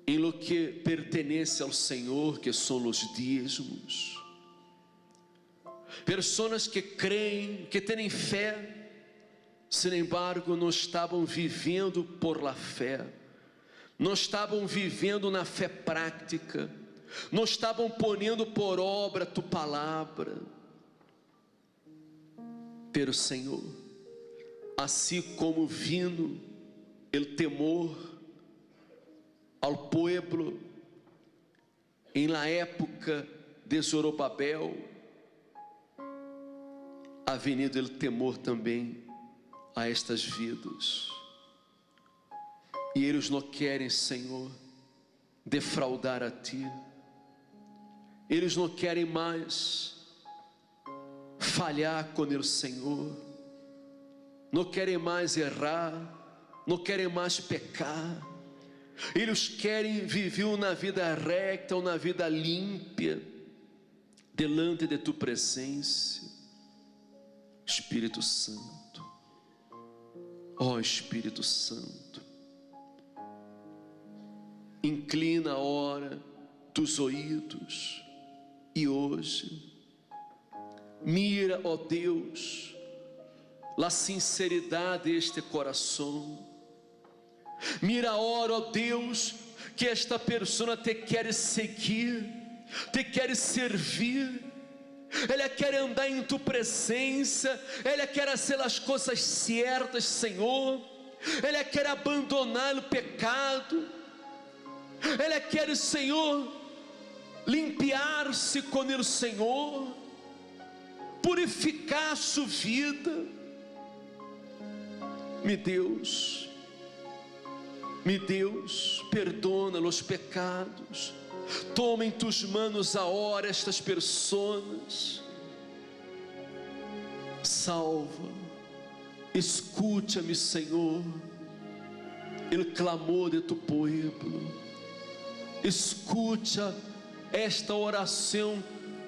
em lo que pertenece ao Senhor, que são os dízimos. Pessoas que creem, que têm fé, sin embargo, não estavam vivendo por la fé, não estavam vivendo na fé prática, não estavam ponendo por obra Tu palavra. Pero Senhor, assim como vino o temor, ao pueblo em la época de Zorobabel, ha venido el temor também a estas vidas, e eles não querem, Senhor, defraudar a Ti, eles não querem mais falhar com o Senhor, não querem mais errar, não querem mais pecar, eles querem viver uma vida recta, uma vida límpia, delante de Tu presença. Espírito Santo, ó Espírito Santo, inclina a hora dos ouvidos, e hoje, mira, ó Deus, a sinceridade deste coração, mira a hora, ó Deus, que esta pessoa te quer seguir, te quer servir, ela quer andar em Tu presença, ela quer fazer as coisas certas, Senhor, ela quer abandonar o pecado, ela quer, Senhor, limpiar-se com o Senhor, purificar sua vida. Meu Deus, perdona os pecados. Toma em Tus manos agora estas pessoas, salva, escuta-me, Senhor, o clamor de Tu povo, escuta esta oração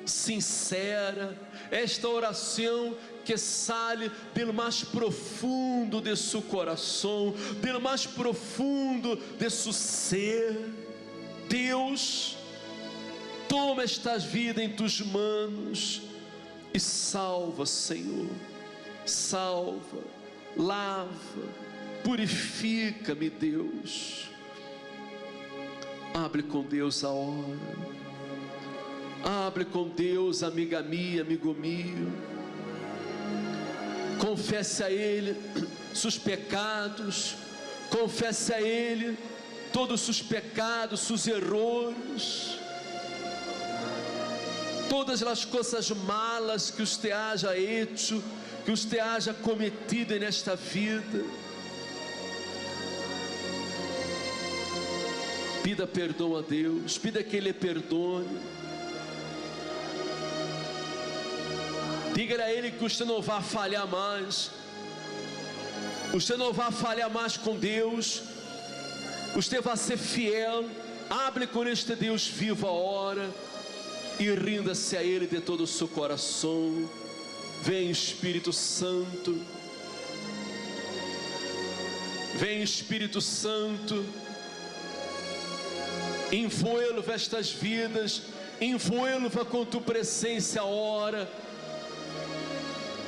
sincera, esta oração que sale pelo mais profundo de seu coração, pelo mais profundo de seu ser. Deus, toma esta vida em Tus manos e salva, Senhor, salva, lava, purifica-me, Deus. Abre com Deus a hora, abre com Deus, amiga minha, amigo meu, confesse a Ele seus pecados, confesse a Ele todos os seus pecados, seus erros, todas as coisas malas que usted haja hecho, que usted haja cometido nesta vida. Pida perdão a Deus, pida que Ele perdone. Diga a Ele que você não vai falhar mais, você não vai falhar mais com Deus, você vai ser fiel. Hable com este Deus vivo agora e rinda-se a Ele de todo o seu coração. Vem Espírito Santo, vem Espírito Santo, envolva estas vidas, envolva com Tu presença agora.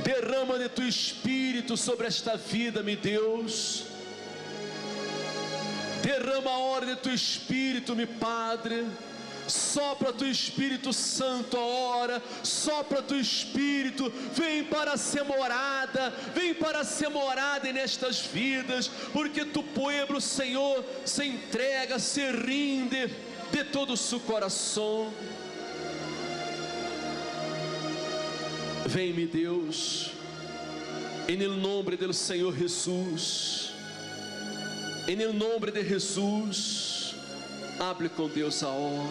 Derrama de Tu Espírito sobre esta vida, meu Deus. Derrama a hora de Tu Espírito, meu Padre. Sopra Tu Espírito Santo a hora, sopra Tu Espírito, vem para ser morada, vem para ser morada nestas vidas, porque Tu povo, Senhor, se entrega, se rinde de todo o seu coração. Vem, meu Deus, em nome do Senhor Jesus, em nome de Jesus. Hable com Deus a hora,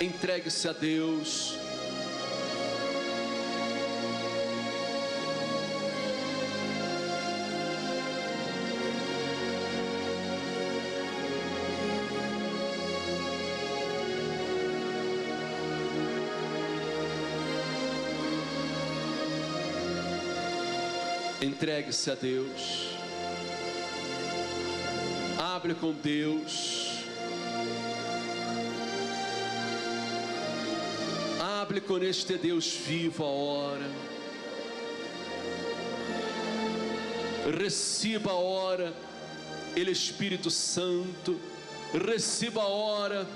entregue-se a Deus. Entregue-se a Deus, hable com Deus, hable com este Deus vivo agora, receba agora Ele Espírito Santo, receba agora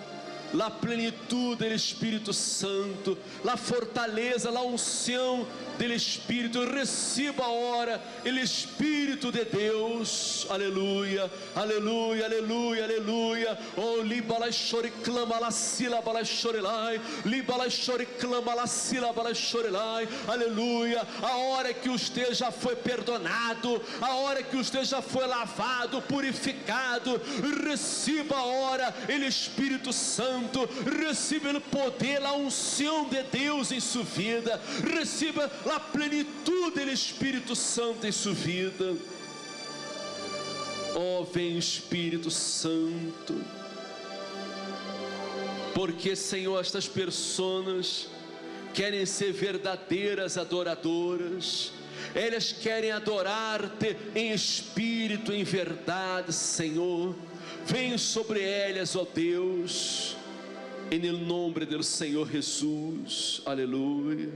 la plenitude do Espírito Santo, la fortaleza, la unção do Espírito. Receba agora o Espírito de Deus. Aleluia, aleluia, aleluia, aleluia. Oh, libala chore clama la sílaba la chorelai, libala chore clama la sílaba la chorelai. Aleluia. A hora que você já foi perdonado, a hora que você já foi lavado, purificado, receba agora o Espírito Santo. Receba o poder, a unção de Deus em sua vida. Receba a plenitude do Espírito Santo em sua vida. Oh, vem Espírito Santo, porque, Senhor, estas pessoas querem ser verdadeiras adoradoras. Elas querem adorar-te em espírito, em verdade, Senhor. Vem sobre elas, ó Deus, em nome do Senhor Jesus. Aleluia.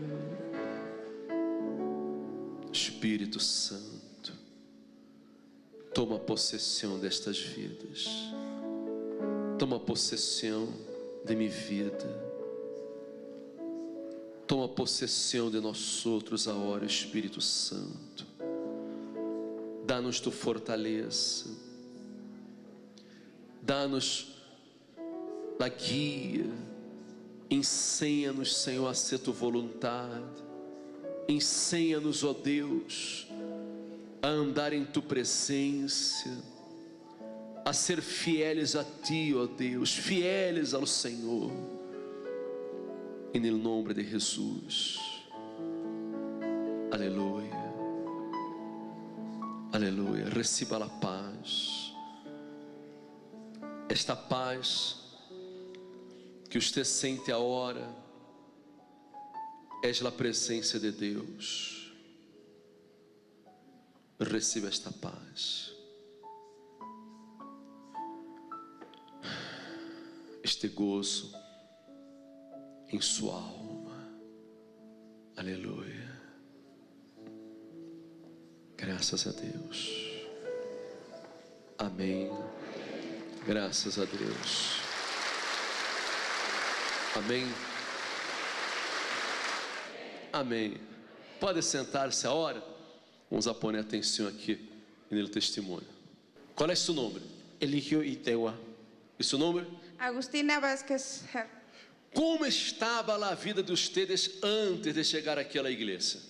Espírito Santo, toma possessão destas vidas. Toma possessão de minha vida. Toma possessão de nós outros agora, Espírito Santo. Dá-nos tu fortaleza. Dá-nos a guia. Ensina-nos, Senhor, a ser tu vontade. Ensina-nos, ó Deus, a andar em tu presença, a ser fieles a ti, ó Deus, fieles ao Senhor. E no nome de Jesus. Aleluia. Aleluia. Receba a paz. Esta paz que você sente agora é a presença de Deus. Receba esta paz. Este gozo em sua alma. Aleluia. Graças a Deus. Amém. Graças a Deus. Amém. Amém. Pode sentar-se agora. Vamos a poner atenção aqui no testemunho. Qual é seu nome? Eligio Itewa. E seu nome? Agustina Vázquez. Como estava a vida de ustedes antes de chegar aqui à igreja?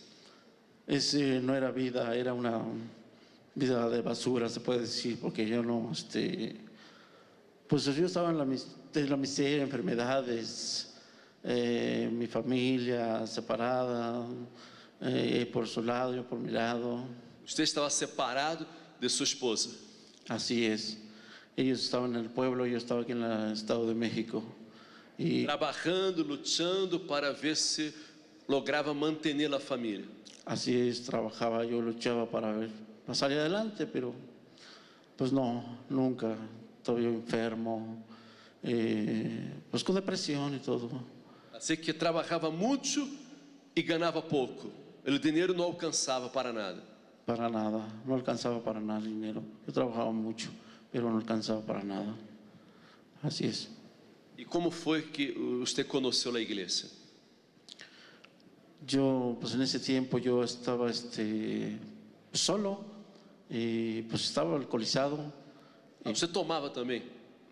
Ese no era vida, era una vida de basura, se puede decir, porque yo no, pues yo estaba en la miseria, enfermedades, mi familia separada, por su lado, yo por mi lado. Usted estava separado de sua esposa. Así es. Ellos estaban en el pueblo, yo estaba aquí en el Estado de México. Y Trabalhando, lutando para ver se lograva manter a família. así es, trabajaba, yo luchaba para salir adelante, pero pues no, nunca. Todavía enfermo, pues con depresión y todo. Assim que trabalhava muito e ganhava pouco. O dinheiro não alcançava para nada. Para nada, no alcanzaba para nada el dinero. Yo trabajaba mucho, pero no alcanzaba para nada. Así es. E como foi que você conheceu a igreja? Yo, pues en ese tiempo yo estaba solo y pues estaba alcoholizado Você tomava também?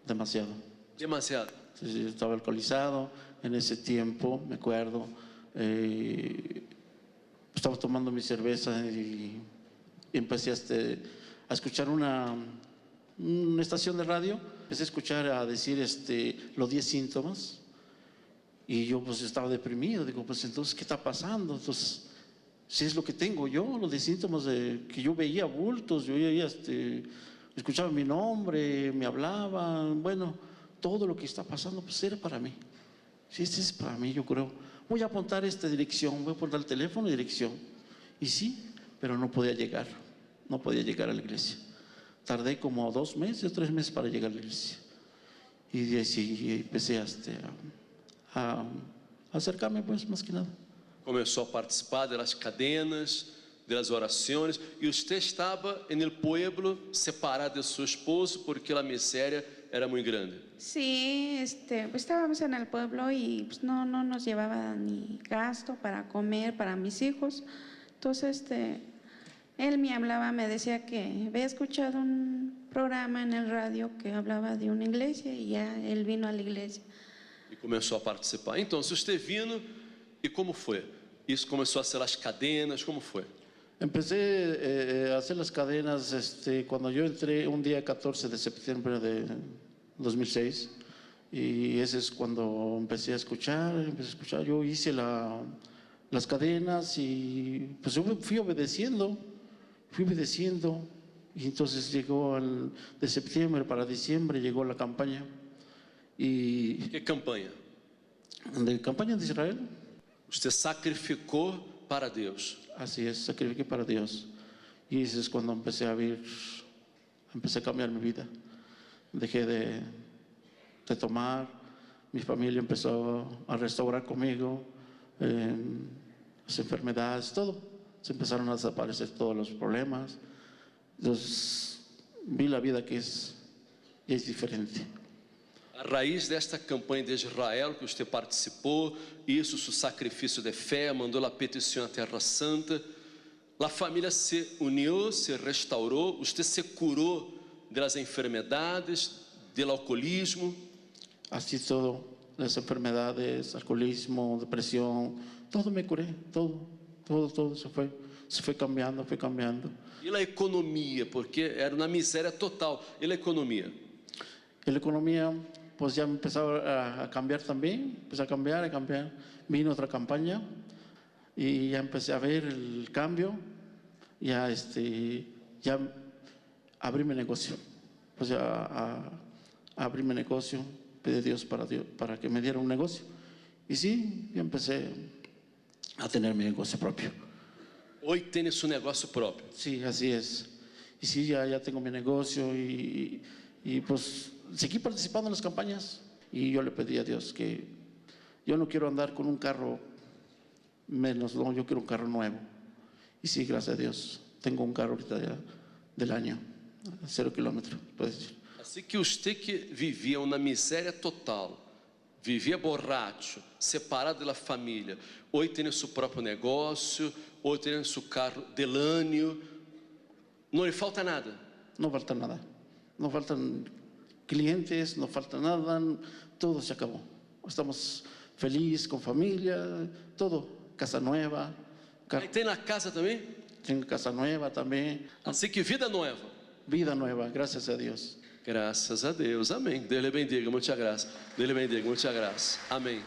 demasiado. Demasiado. Entonces, yo estaba alcoholizado en ese tiempo, me acuerdo. Estaba tomando mi cerveza y empecé a escuchar una estación de radio. Empecé a escuchar a decir los 10 síntomas y yo pues estaba deprimido. Digo, pues entonces, ¿qué está pasando? Entonces, si es lo que tengo yo, los 10 síntomas que yo veía bultos, yo veía, escuchaba mi nombre, me hablaban, bueno, todo lo que está pasando pues era para mí. Sí, este es para mí, yo creo. Voy a apuntar esta dirección, voy a apuntar el teléfono y dirección. Y sí, pero no podía llegar a la iglesia. Tardé como 2 meses o 3 meses para llegar a la iglesia. Y así empecé a acercarme, pues, más que nada. Começou a participar das cadenas, das orações, e você estava no pueblo separado de seu esposo porque a miséria era muy grande? Sí, pues estábamos en el pueblo y pues no nos llevaba ni gasto para comer para mis hijos. Entonces, él me hablaba, me decía que había escuchado un programa en el radio que hablaba de una iglesia y ya él vino a la iglesia. E começou a participar. Então, se usted vino, e como foi? Isso começou a ser as cadenas, como foi? Empecé a hacer las cadenas cuando yo entré un día 14 de septiembre de 2006 y ese es cuando empecé a escuchar. Yo hice las cadenas y pues yo fui obedeciendo y entonces llegó de septiembre para diciembre llegó la campaña. Y Que campanha? de campaña de Israel. Usted sacrificou para Deus. Así es, sacrifiqué para Dios. Y ese es cuando empecé a cambiar mi vida. Dejé de tomar, mi familia empezó a restaurar conmigo, las enfermedades, todo. Se empezaron a desaparecer todos los problemas. Entonces vi la vida que es diferente. A raiz desta campanha de Israel que você participou, isso, seu sacrifício de fé, mandou a petição à Terra Santa, a família se uniu, se restaurou, você se curou das enfermidades, do alcoolismo. Así todo, las enfermedades, alcoholismo, depresión, todo me curé, todo se fue cambiando. E a economia, porque era uma miséria total. E a economia? Y la economía, pues ya empezó a cambiar también, empezó a cambiar. Vino otra campaña y ya empecé a ver el cambio, ya abrí mi negocio, pues ya abrí mi negocio, pedí a Dios para que me diera un negocio. Y sí, ya empecé a tener mi negocio propio. Hoy tiene su negocio propio. Sí, así es. Y sí, ya tengo mi negocio y pues seguí participando en las campañas y yo le pedí a Dios que yo no quiero andar con un carro menos, no, yo quiero un carro nuevo. Y sí, gracias a Dios, tengo un carro ahorita ya del año, 0 kilómetros, puedes decir. Assim que usted que vivia uma miséria total, vivia borracho, separado da família, hoje tem seu próprio negócio, hoje tem seu carro del año, não lhe falta nada. No falta nada, no faltan clientes, no falta nada, todo se acabó. Estamos felices con familia, todo, casa nueva. Aí tem na casa também? Tengo casa nueva también. Assim que vida nova. Vida nueva, gracias a Dios. Graças a Deus, amém. Deus lhe bendiga, muita graça. Deus lhe bendiga, muita graça. Amém.